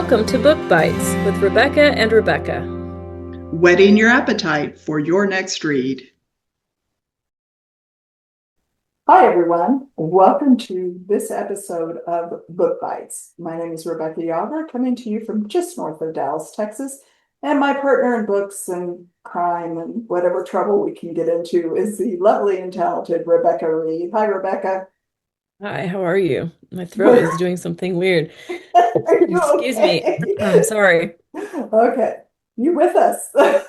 Welcome to Book Bites with Rebecca and Rebecca. Whetting your appetite for your next read. Hi, everyone. Welcome to this episode of Book Bites. My name is Rebecca Yager, coming to you from just north of Dallas, Texas. And my partner in books and crime and whatever trouble we can get into is the lovely and talented Rebecca Reed. Hi, Rebecca. Hi, how are you? My throat is doing something weird. Are you Excuse me. okay? I'm sorry. Okay. You with us? I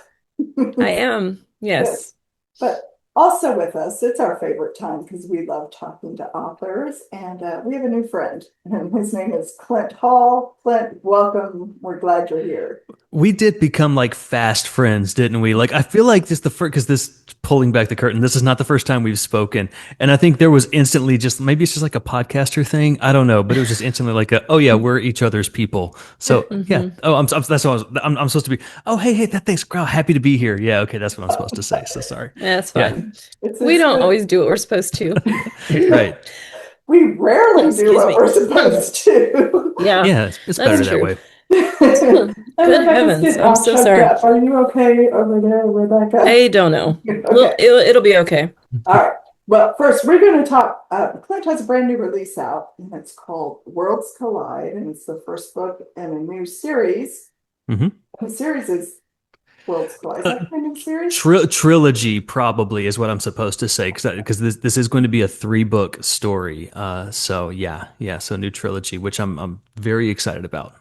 am. Good. Yes. But also with us, it's our favorite time because we love talking to authors, and we have a new friend, and his name is Clint Hall. Clint, welcome. We're glad you're here. We did become like fast friends, didn't we? Like, I feel like this the first, because this pulling back the curtain, this is not the first time we've spoken. And I think there was instantly just, maybe it's just like a podcaster thing. I don't know, but it was just instantly like, oh yeah, we're each other's people. So yeah. Oh, that's what I'm supposed to be. Oh, hey, thanks. Girl, happy to be here. Yeah. Okay. That's what I'm supposed to say. So sorry. That's Yeah. fine. It's We it's don't good. always do what we're supposed to. Right. We rarely do Excuse what me. we're supposed to. Yeah, Yeah. It's better that's that true. way. And Good Rebecca's heavens. getting I'm all so choked sorry. up. Are you okay over there, Rebecca? I don't know. Well, Okay. it'll be okay. All right. Well, first, we're going to talk. Clint has a brand new release out, and it's called Worlds Collide, and it's the first book in a new series. Mhm. The series is Worlds Collide. Is that kind of series? Trilogy probably is what I'm supposed to say because this is going to be a 3-book story. So yeah. So new trilogy, which I'm very excited about.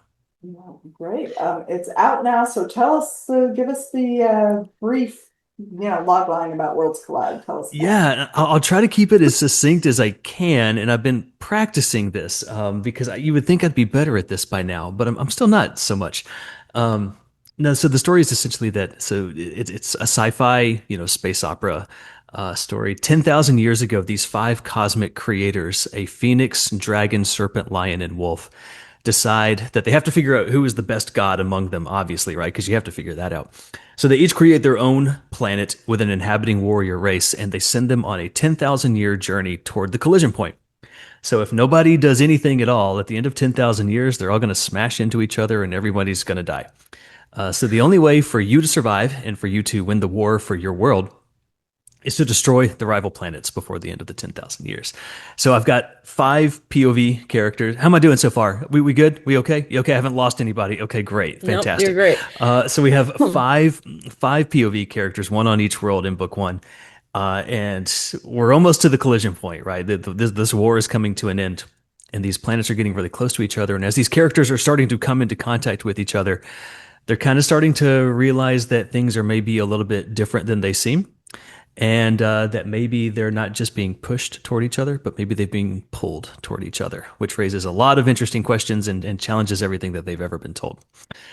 Yeah, great. It's out now, so tell us, give us the brief, log line about Worlds Collide. Tell us about it. Yeah, I'll try to keep it as succinct as I can, and I've been practicing this because you would think I'd be better at this by now, but I'm still not so much. No, so the story is essentially that. So it's a sci-fi, space opera story. 10,000 years ago, these 5 cosmic creators, a phoenix, dragon, serpent, lion, and wolf, decide that they have to figure out who is the best god among them, obviously, right? Because you have to figure that out. So they each create their own planet with an inhabiting warrior race, and they send them on a 10,000-year journey toward the collision point. So if nobody does anything at all, at the end of 10,000 years, they're all going to smash into each other and everybody's going to die. So the only way for you to survive and for you to win the war for your world is to destroy the rival planets before the end of the 10,000 years. So I've got 5 POV characters. How am I doing so far? We good? We okay? You okay? I haven't lost anybody. Okay, great. Nope, you're Fantastic. great. So we have five POV characters, one on each world in book 1. And we're almost to the collision point, right? This war is coming to an end. And these planets are getting really close to each other. And as these characters are starting to come into contact with each other, they're kind of starting to realize that things are maybe a little bit different than they seem, and that maybe they're not just being pushed toward each other, but maybe they're being pulled toward each other, which raises a lot of interesting questions and challenges everything that they've ever been told.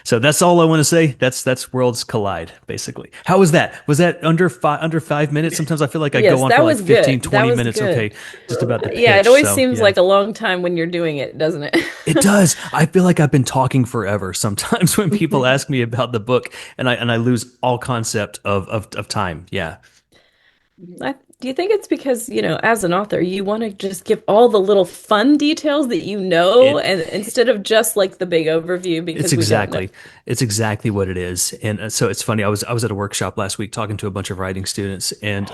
So that's all I want to say. That's Worlds Collide, basically. How was that? Was that under 5 minutes? Sometimes I feel like I Yes, go on that for like was 15, good. That 20 was minutes. good. Okay, just about the Yeah, it pitch. always So seems yeah. like a long time when you're doing it, doesn't it? It does. I feel like I've been talking forever sometimes when people ask me about the book, and I lose all concept of time. Yeah. Do you think it's because, as an author, you want to just give all the little fun details that you know, It and instead of just like the big overview It's because we don't know. exactly what it is, and so it's funny. I was at a workshop last week talking to a bunch of writing students, and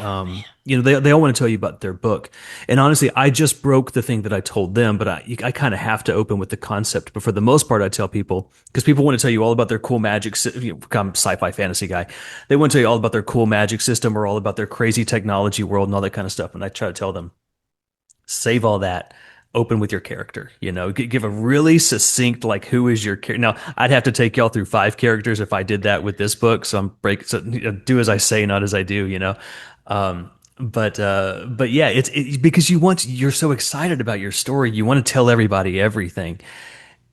they all want to tell you about their book. And honestly, I just broke the thing that I told them, but I kind of have to open with the concept. But for the most part, I tell people because people want to tell you all about their cool magic. I'm a sci-fi fantasy guy. They want to tell you all about their cool magic system or all about their crazy technology world and all that kind of stuff. And I try to tell them, save all that, open with your character, give a really succinct, like, who is your character. Now I'd have to take y'all through 5 characters if I did that with this book, so do as I say, not as I do. But yeah, it's because you're so excited about your story, you want to tell everybody everything.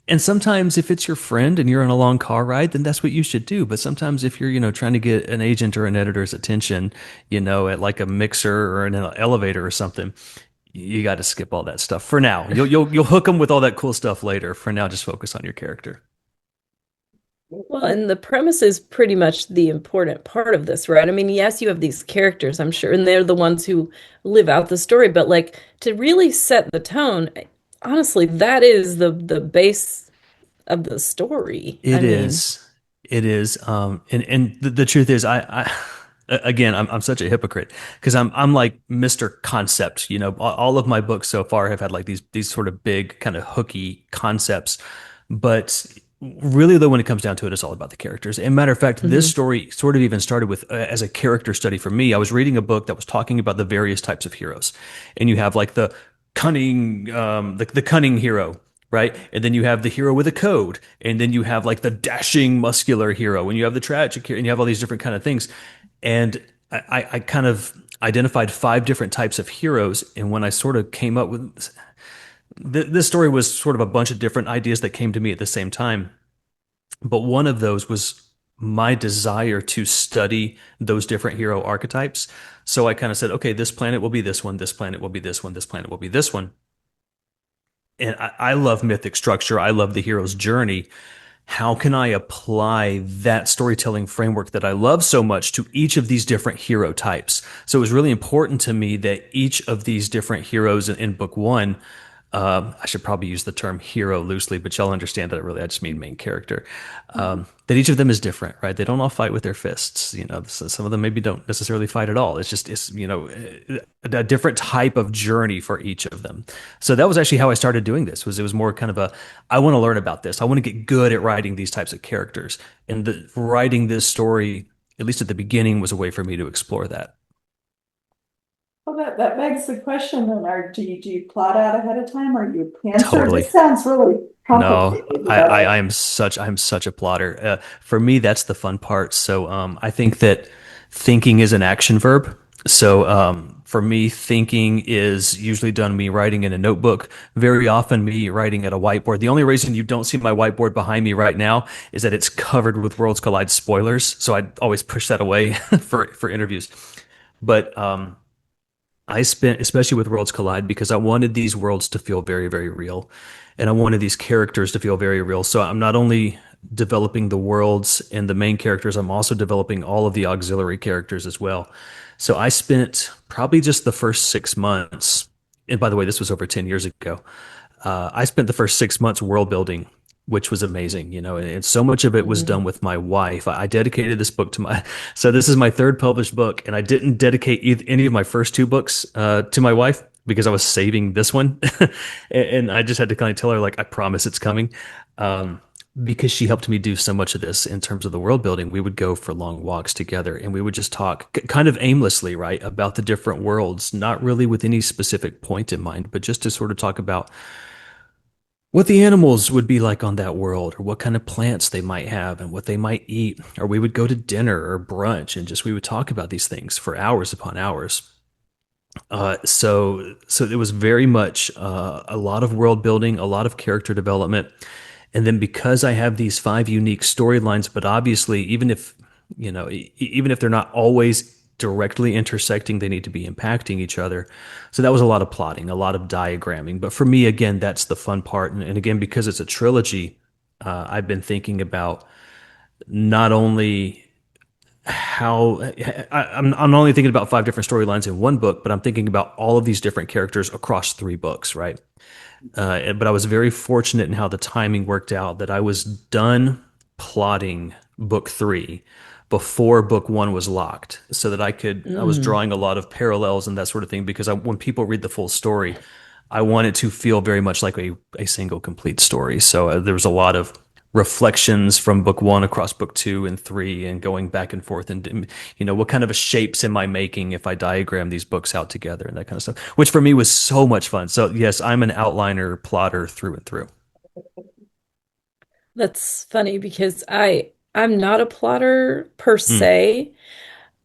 And sometimes if it's your friend and you're on a long car ride, then that's what you should do. But sometimes if you're, trying to get an agent or an editor's attention, at like a mixer or in an elevator or something, you got to skip all that stuff for now. You'll hook them with all that cool stuff later. For now, just focus on your character. Well, and the premise is pretty much the important part of this, right? I mean, yes, you have these characters, I'm sure, and they're the ones who live out the story, but like to really set the tone, honestly, that is the base of the story. I It mean, is. It is. And the truth is, again, I'm such a hypocrite because I'm like Mr. Concept. All of my books so far have had like these sort of big kind of hooky concepts, but really though, when it comes down to it, it's all about the characters. And matter of fact, this mhm, story sort of even started with as a character study for me. I was reading a book that was talking about the various types of heroes, and you have like the cunning, the cunning hero, right? And then you have the hero with a code, and then you have like the dashing muscular hero, and you have the tragic hero, and you have all these different kind of things. And I kind of identified five different types of heroes, and when I sort of came up with this story was sort of a bunch of different ideas that came to me at the same time. But one of those was my desire to study those different hero archetypes. So I kind of said, okay, this planet will be this one, this planet will be this one, this planet will be this one. And I love mythic structure. I love the hero's journey. How can I apply that storytelling framework that I love so much to each of these different hero types? So it was really important to me that each of these different heroes in book one, I should probably use the term hero loosely, but y'all understand that I just mean main character. That each of them is different, right? They don't all fight with their fists. Some of them maybe don't necessarily fight at all. It's a different type of journey for each of them. So that was actually how I started doing this. It was more kind of I want to learn about this. I want to get good at writing these types of characters, and writing this story, at least at the beginning, was a way for me to explore that. Well, that begs the question then, do you plot out ahead of time or you pantser? Totally. This sounds really No, complicated, but I'm such a plotter. For me, that's the fun part. So I think that thinking is an action verb. So for me, thinking is usually done me writing in a notebook. Very often, me writing at a whiteboard. The only reason you don't see my whiteboard behind me right now is that it's covered with Worlds Collide spoilers. So I always push that away for interviews. But I spent, especially with Worlds Collide, because I wanted these worlds to feel very, very real. And I wanted these characters to feel very real. So I'm not only developing the worlds and the main characters, I'm also developing all of the auxiliary characters as well. So I spent probably just the first 6 months. And by the way, this was over 10 years ago. I spent the first 6 months world building, which was amazing, and so much of it was done mhm. with my wife. I dedicated this book to so this is my third published book, and I didn't dedicate any of my first two books to my wife because I was saving this one. And I just had to kind of tell her, like, I promise it's coming. Um, because she helped me do so much of this in terms of the world building. We would go for long walks together and we would just talk kind of aimlessly, right, about the different worlds, not really with any specific point in mind, but just to sort of talk about what the animals would be like on that world, or what kind of plants they might have and what they might eat. Or we would go to dinner or brunch and just we would talk about these things for hours upon hours. So it was very much a lot of world building, a lot of character development. And then because I have these five unique storylines, but obviously, even if they're not always directly intersecting, they need to be impacting each other. So that was a lot of plotting, a lot of diagramming. But for me, again, that's the fun part. And again, because it's a trilogy, I've been thinking about not only I'm not only thinking about five different storylines in one book, but I'm thinking about all of these different characters across three books, right? But I was very fortunate in how the timing worked out that I was done plotting book three before book one was locked, so that I was Mm. drawing a lot of parallels and that sort of thing. Because when people read the full story, I want it to feel very much like a single complete story. So there was a lot of reflections from book one across book two and three, and going back and forth, and what kind of shapes am I making if I diagram these books out together and that kind of stuff, which for me was so much fun. So yes, I'm an outliner plotter through and through. That's funny because I'm not a plotter per Mm, se.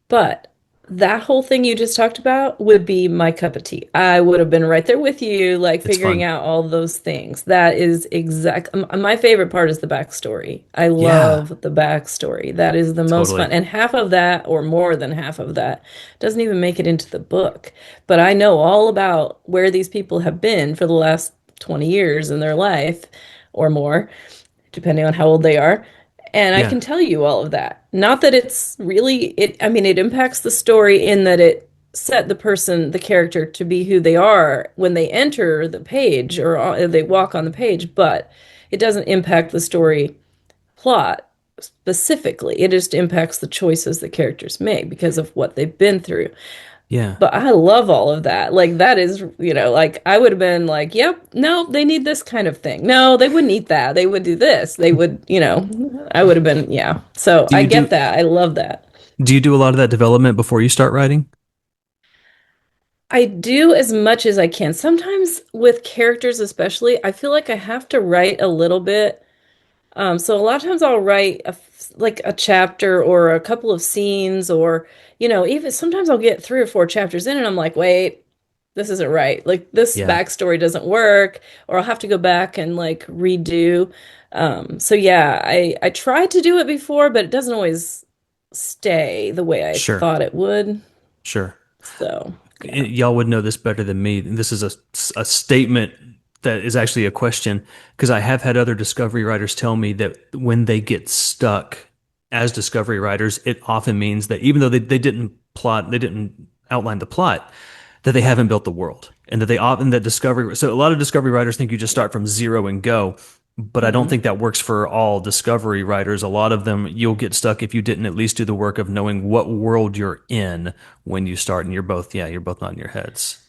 But that whole thing you just talked about would be my cup of tea. I would have been right there with you, like it's figuring fun. out all those things. That is my favorite part is the backstory. I Yeah, love the backstory. That is the most fun. totally. And half of that, or more than half of that, doesn't even make it into the book. But I know all about where these people have been for the last 20 years in their life or more, depending on how old they are. And I Yeah. can tell you all of that. Not that it's really I mean it impacts the story in that it set the character to be who they are when they enter the page or they walk on the page, but it doesn't impact the story plot specifically. It just impacts the choices the characters make because of what they've been through. Yeah. But I love all of that. Like that is, like I would have been like, yep, no, they need this kind of thing. No, they wouldn't eat that. They would do this. They would, I would have been, yeah. So Do I you get do that. I love that. do you do a lot of that development before you start writing? I do as much as I can. Sometimes with characters, especially, I feel like I have to write a little bit. So a lot of times I'll write like a chapter or a couple of scenes, or even sometimes I'll get 3 or 4 chapters in and I'm like, wait, this isn't right. Like this Yeah, backstory doesn't work, or I'll have to go back and like redo. So yeah, I tried to do it before, but it doesn't always stay the way I sure, thought it would. sure. So yeah. Y'all would know this better than me. This is a statement that is actually a question because I have had other discovery writers tell me that when they get stuck as discovery writers, it often means that even though they didn't plot, they didn't outline the plot, that they haven't built the world and that they often that discovery. So a lot of discovery writers think you just start from zero and go. But I don't Mhm. think that works for all discovery writers. A lot of them, you'll get stuck if you didn't at least do the work of knowing what world you're in when you start. And you're both nodding your heads.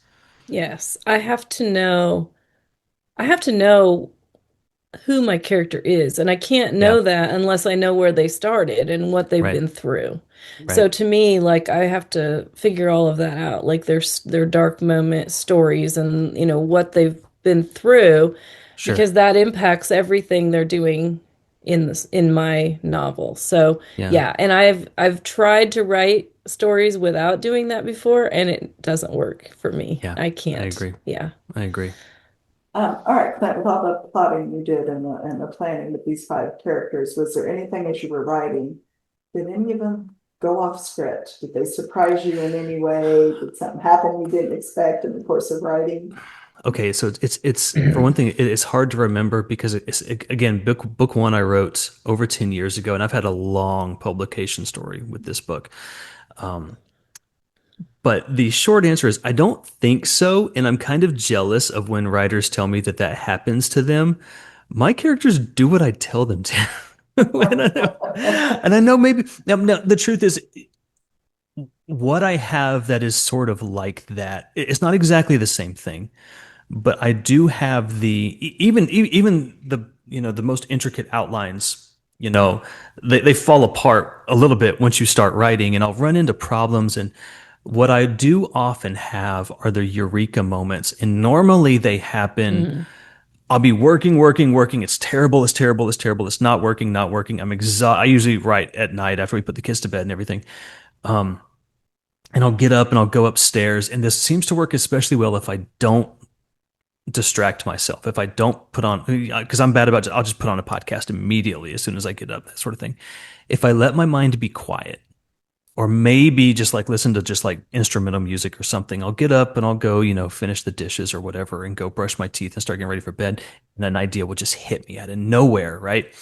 Yes, I have to know who my character is, and I can't Yeah, know that unless I know where they started and what they've right, been through. right. So to me, like I have to figure all of that out, like their dark moment stories and what they've been through, Sure. because that impacts everything they're doing in my novel. So Yeah, yeah, and I've tried to write stories without doing that before, and it doesn't work for me. yeah. I I can't. agree. Yeah. I agree. All right, Clint, with all the plotting you did and the planning with these 5 characters, was there anything as you were writing, did any of them go off script? Did they surprise you in any way? Did something happen you didn't expect in the course of writing? Okay, so it's for one thing, it's hard to remember because again, book one I wrote over 10 years ago, and I've had a long publication story with this book. Um, But the short answer is I don't think so. And I'm kind of jealous of when writers tell me that that happens to them. My characters do what I tell them to. and, I know maybe now, the truth is what I have that is sort of like that. It's not exactly the same thing, but I do have even the the most intricate outlines. They fall apart a little bit once you start writing, and I'll run into problems. And what I do often have are the eureka moments, and normally they happen. Mhm. I'll be working, working, working. It's terrible. It's terrible. It's terrible. It's not working. Not working. I'm exhausted. I usually write at night after we put the kids to bed and everything. Um, and I'll get up and I'll go upstairs. And this seems to work especially well if I don't distract myself. If I don't put on, because I'm bad about, I'll just put on a podcast immediately as soon as I get up, that sort of thing. If I let my mind be quiet, or maybe just like listen to just like instrumental music or something, I'll get up and I'll go, finish the dishes or whatever and go brush my teeth and start getting ready for bed. And an idea will just hit me out of nowhere, right?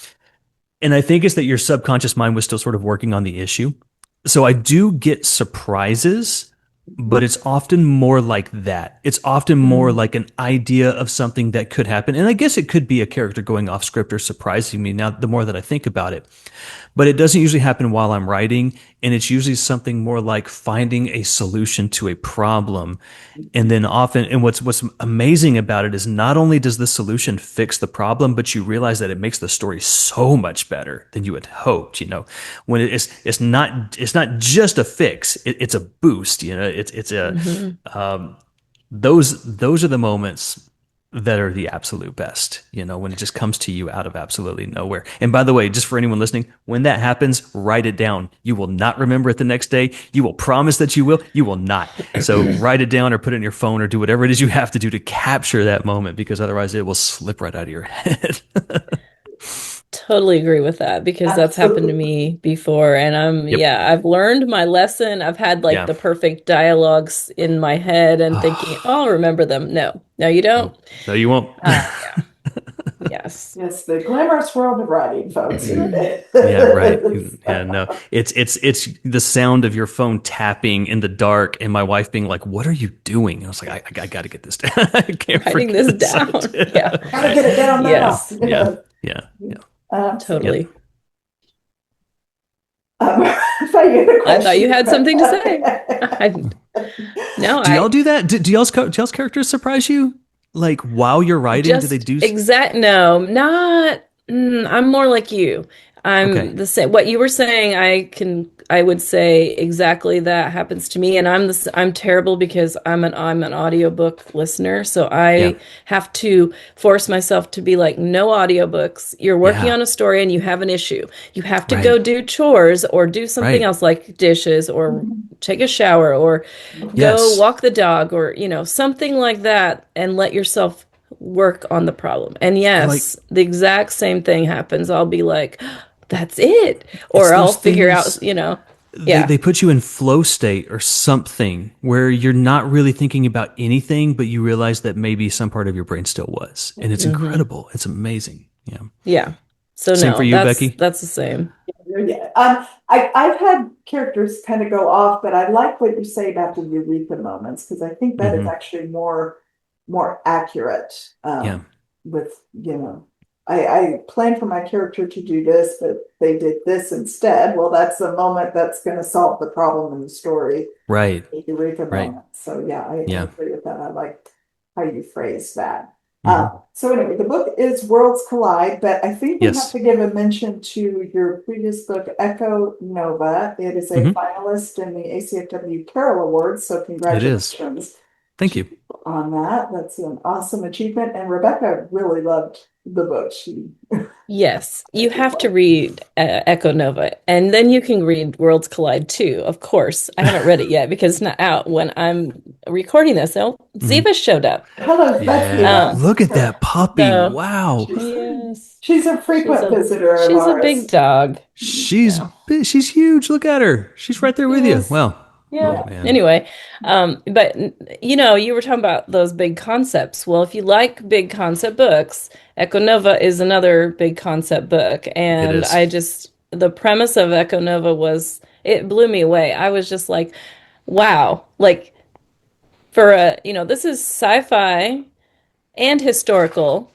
And I think it's that your subconscious mind was still sort of working on the issue. So I do get surprises, but it's often more like that. It's often more Mhm. like an idea of something that could happen. And I guess it could be a character going off script or surprising me now, the more that I think about it. But it doesn't usually happen while I'm writing. And it's usually something more like finding a solution to a problem. And then often, and what's amazing about it is not only does the solution fix the problem, but you realize that it makes the story so much better than you had hoped. When it's not just a fix, it's a boost. It's a Mhm. um, those are the moments that are the absolute best, when it just comes to you out of absolutely nowhere. And by the way, just for anyone listening, when that happens, write it down. You will not remember it the next day. You will promise that you will. You will not. So write it down or put it in your phone or do whatever it is you have to do to capture that moment because otherwise it will slip right out of your head. Totally agree with that because that's happened to Absolutely. me before. And Yep. yeah, I've learned my lesson. I've had like Yeah. the perfect dialogues in my head and thinking, oh, I'll remember them. No, no, you don't. No, no, you won't. Yeah, yes. Yes, the glamorous world of writing, folks. Yeah, right. Yeah, no. It's the sound of your phone tapping in the dark and my wife being like, "What are you doing?" I was like, "I got to get this down. I can't Writing forget this this down. idea." Yeah. Gotta get it down now. Yes. Yeah. Yeah. Yeah. Absolutely. Totally. Yep. I thought you had a I thought you question. had something to say. I no, Do y'all I do that? Do y'all's characters surprise you? Like while you're writing, do they just do? exact no, not I'm more like you. Okay. I'm the same. What you were saying, I would say exactly that happens to me, and I'm terrible because I'm an audiobook listener, so Yeah. I have to force myself to be like, no audiobooks. You're working Yeah. on a story and you have an issue. You have to go Right. do chores or do something Right. else like dishes or take a shower or go Yes. walk the dog or something like that and let yourself work on the problem. And Or like yes, the exact same thing happens. I'll be like, that's it. it's Or I'll those figure things out, they yeah. put you in flow state or something where you're not really thinking about anything, but you realize that maybe some part of your brain still was. And it's Hmm. incredible. It's amazing. Yeah. Yeah. So Same for no, you, that's Becky? that's the same. Yeah. I've had characters kind of go off, but I like what you say about the eureka moments because I think that is Hmm. actually more accurate. Yeah. With I planned for my character to do this, but they did this instead. Well, that's the moment that's going to solve the problem in the story. Right. The eureka Right. moment. So yeah, I Yeah. agree with that. I like how you phrase that. Hmm. So anyway, the book is Worlds Collide, but I think we have Yes. to give a mention to your previous book, Echo Nova. It is a Hmm. finalist in the ACFW Carol Awards, so It is. congratulations Thank to you. you on that. That's an awesome achievement. And Rebecca really loved the book. She Yes, you did have to well. read Echo Nova, and then you can read Worlds Collide too. Of course, I haven't read it yet because it's not out when I'm recording this. Oh, Hmm. Ziva showed up. Hello, that's Yeah. Eva. Um, Look at that puppy. so Wow. She's yes, she's a she's frequent a visitor of she's a big ours. dog. She's Yeah. she's huge. Look at her. She's right there with you. Yes. Well, oh Yep. Yeah. man. Anyway, but you were talking about those big concepts. Well, if you like big concept books, Echo Nova is another big concept book. It And is. the premise of Echo Nova it blew me away. I was just like, wow, like this is sci-fi and historical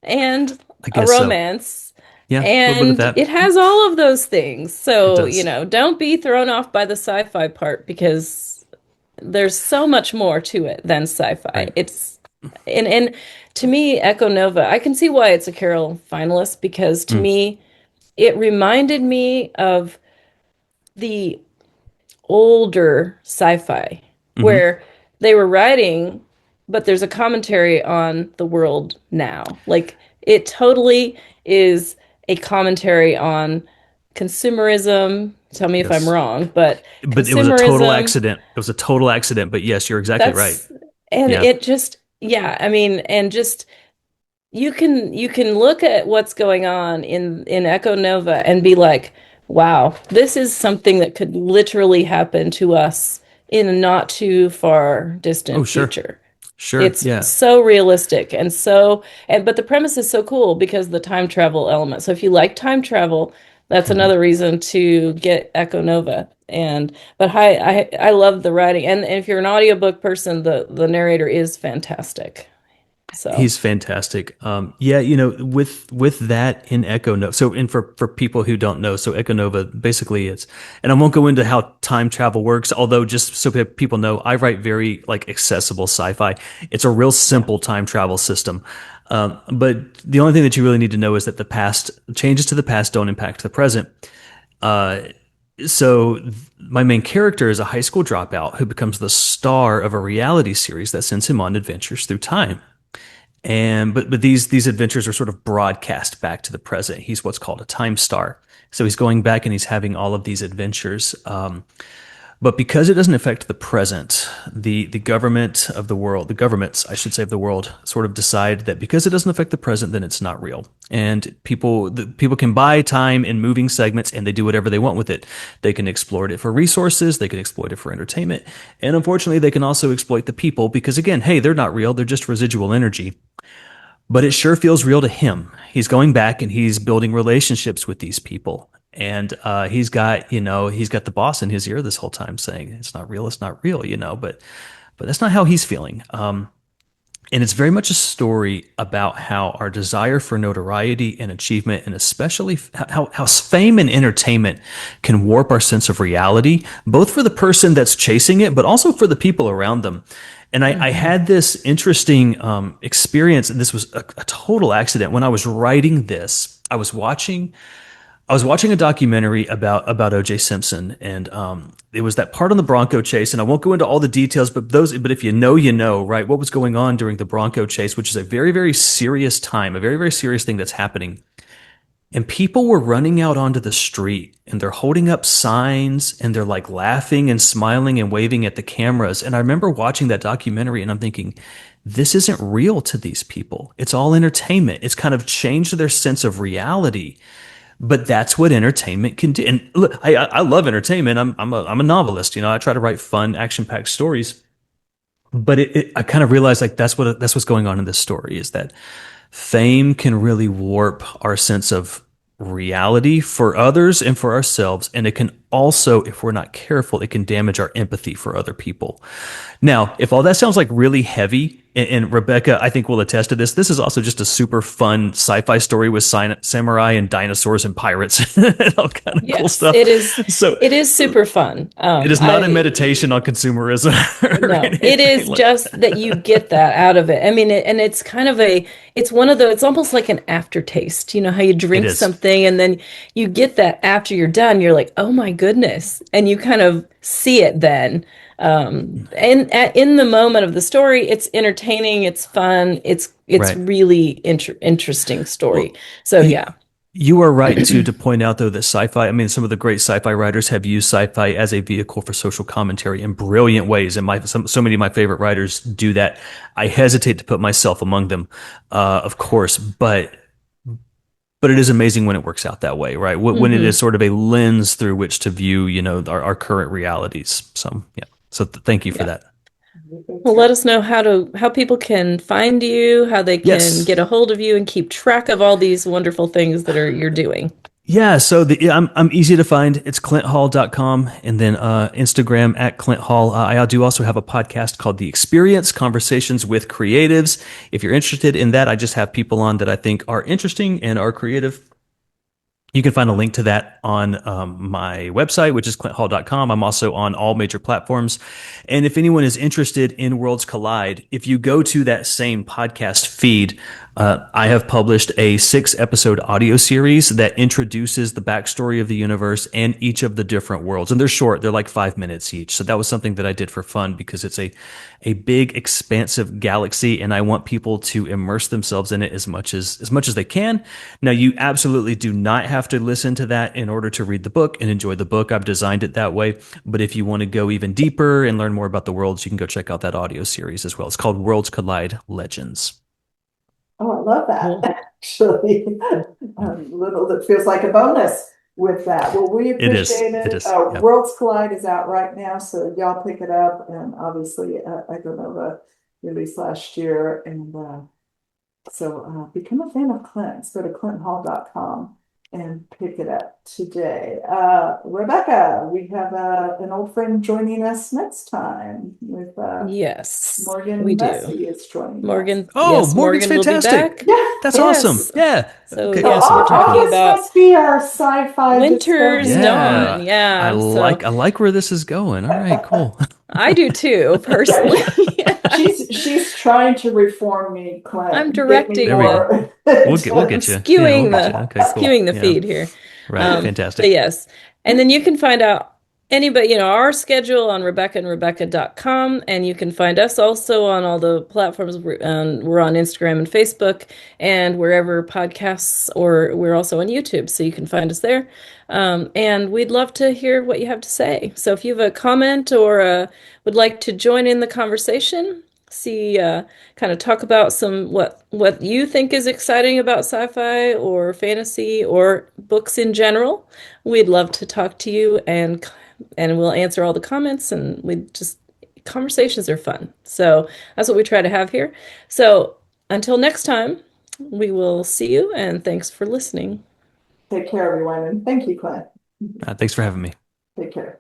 and I a guess so. romance. Yeah, a little bit of And it that. has all of those things. It So, does. don't be thrown off by the sci-fi part because there's so much more to it than sci-fi. Right. And to me, Echo Nova, I can see why it's a Carol finalist because to Mm. me, it reminded me of the older sci-fi Hmm. where they were writing, but there's a commentary on the world now. Like it totally is a commentary on consumerism. Tell me if I'm Yes. wrong, but But it was a total consumerism, accident. It was a total accident. But yes, you're exactly right. that's and Yeah. it just yeah, I mean, and just you can look at what's going on in Echo Nova and be like, wow, this is something that could literally happen to us in a not too far Oh, distant sure. future. Sure. It's Yeah. so realistic and but the premise is so cool because of the time travel element. So if you like time travel, that's Hmm. another reason to get Echo Nova. But I love the writing, and if you're an audiobook person, the narrator is fantastic. So He's fantastic. Yeah, with that in Echo Nova. So, and for people who don't know, so Echo Nova basically is, and I won't go into how time travel works. Although, just so people know, I write very like accessible sci-fi. It's a real yeah. simple time travel system. But the only thing that you really need to know is that the past changes to the past don't impact the present. Uh, my main character is a high school dropout who becomes the star of a reality series that sends him on adventures through time. And but these adventures are sort of broadcast back to the present. He's what's called a time star. So he's going back and he's having all of these adventures. But because it doesn't affect the present, the government of the world, the governments, I should say, of the world, sort of decide that because it doesn't affect the present, then it's not real. And people can buy time in moving segments, and they do whatever they want with it. They can exploit it for resources, they can exploit it for entertainment, and unfortunately, they can also exploit the people because, again, hey, they're not real; they're just residual energy. But it sure feels real to him. He's going back and he's building relationships with these people. And he's got the boss in his ear this whole time saying, it's not real, but that's not how he's feeling. And it's very much a story about how our desire for notoriety and achievement, and especially how fame and entertainment can warp our sense of reality, both for the person that's chasing it, but also for the people around them. And I Hmm. had this interesting experience, and this was a total accident. When I was writing this, I was watching a documentary about O.J. Simpson, and it was that part on the Bronco chase. And I won't go into all the details, but if you know, you know, right? What was going on during the Bronco chase, which is a very, very serious time, a very, very serious thing that's happening. And people were running out onto the street, and they're holding up signs, and they're like laughing and smiling and waving at the cameras. And I remember watching that documentary, and I'm thinking, this isn't real to these people. It's all entertainment. It's kind of changed their sense of reality, but that's what entertainment can do. And look, I love entertainment. I'm a novelist. You know, I try to write fun, action packed stories. But I kind of realized like that's what's going on in this story is that fame can really warp our sense of reality for others and for ourselves, and it can also, if we're not careful, it can damage our empathy for other people. Now, if all that sounds like really heavy, and Rebecca, I think will attest to this, this is also just a super fun sci-fi story with samurai and dinosaurs and pirates and all kind of cool Yes, stuff. it is. So It is super fun. it is not a I meditation on consumerism or No, it anything is like just that you get that out of it. I mean, and it's kind of it's one of the, it's almost like an aftertaste. You know how you it drink is. something and then you get that after you're done. You're like, oh my goodness, and you kind of see it then. In the moment of the story, it's entertaining, it's fun, it's Right. really interesting story. Well, So yeah, you are right too to point out though that sci-fi, I mean, some of the great sci-fi writers have used sci-fi as a vehicle for social commentary in brilliant ways. And so many of my favorite writers do that. I hesitate to put myself among them, of course, but it is amazing when it works out that way, right? When it is hmm sort of a lens through which to view, our current realities. So yeah. So thank you for yeah. that. Well, let us know how people can find you, how they can Yes. get a hold of you and keep track of all these wonderful things that are you're doing. Yeah, so I'm easy to find. It's clinthall.com, and then Instagram at Clint Hall. I do also have a podcast called The Experience Conversations with Creatives. If you're interested in that, I just have people on that I think are interesting and are creative. You can find a link to that on my website, which is clinthall.com. I'm also on all major platforms. And if anyone is interested in Worlds Collide, if you go to that same podcast feed, I have published a 6 episode audio series that introduces the backstory of the universe and each of the different worlds. And they're short, they're like 5 minutes each. So that was something that I did for fun because it's a big, expansive galaxy, and I want people to immerse themselves in it as much as they can. Now, you absolutely do not have to listen to that in order to read the book and enjoy the book. I've designed it that way. But if you want to go even deeper and learn more about the worlds, you can go check out that audio series as well. It's called Worlds Collide Legends. Oh, I love that. Cool. Actually, little that feels like a bonus with that. Well, we It is. appreciate It it. is. Yeah. Worlds Collide is out right now, so y'all pick it up. And obviously, I don't know the release last year, and so become a fan of Clint's. Go to clinthall.com and pick it up today. Rebecca, we have an old friend joining us next time with Yes, we Morgan do. Bessie is joining us. Morgan, Oh, yes, Morgan's Morgan will be fantastic. back. Yeah. That's awesome. Yes. Yeah. So Okay. So yeah, so we're Okay. talking Cool. August about must be our sci-fi Winter's discovery. Dawn. Yeah. I Yeah. So like I like where this is going. All right. Cool. I do too, personally. She's trying to reform me, I'm Clint. Get me There we go. directing more. We'll get you. Yeah, we'll skewing get you. the Okay, cool. skewing the Yeah. feed here. Right. But Fantastic. yes. And then you can find out anybody, our schedule on rebeccaandrebecca.com, and you can find us also on all the platforms. We're on Instagram and Facebook and wherever podcasts, or we're also on YouTube, so you can find us there. And we'd love to hear what you have to say. So if you have a comment or would like to join in the conversation, see kind of talk about some what you think is exciting about sci-fi or fantasy or books in general, we'd love to talk to you, and we'll answer all the comments, and we just conversations are fun. So that's what we try to have here. So until next time, we will see you, and thanks for listening. Take care, everyone, and thank you, Clint. Thanks for having me. Take care.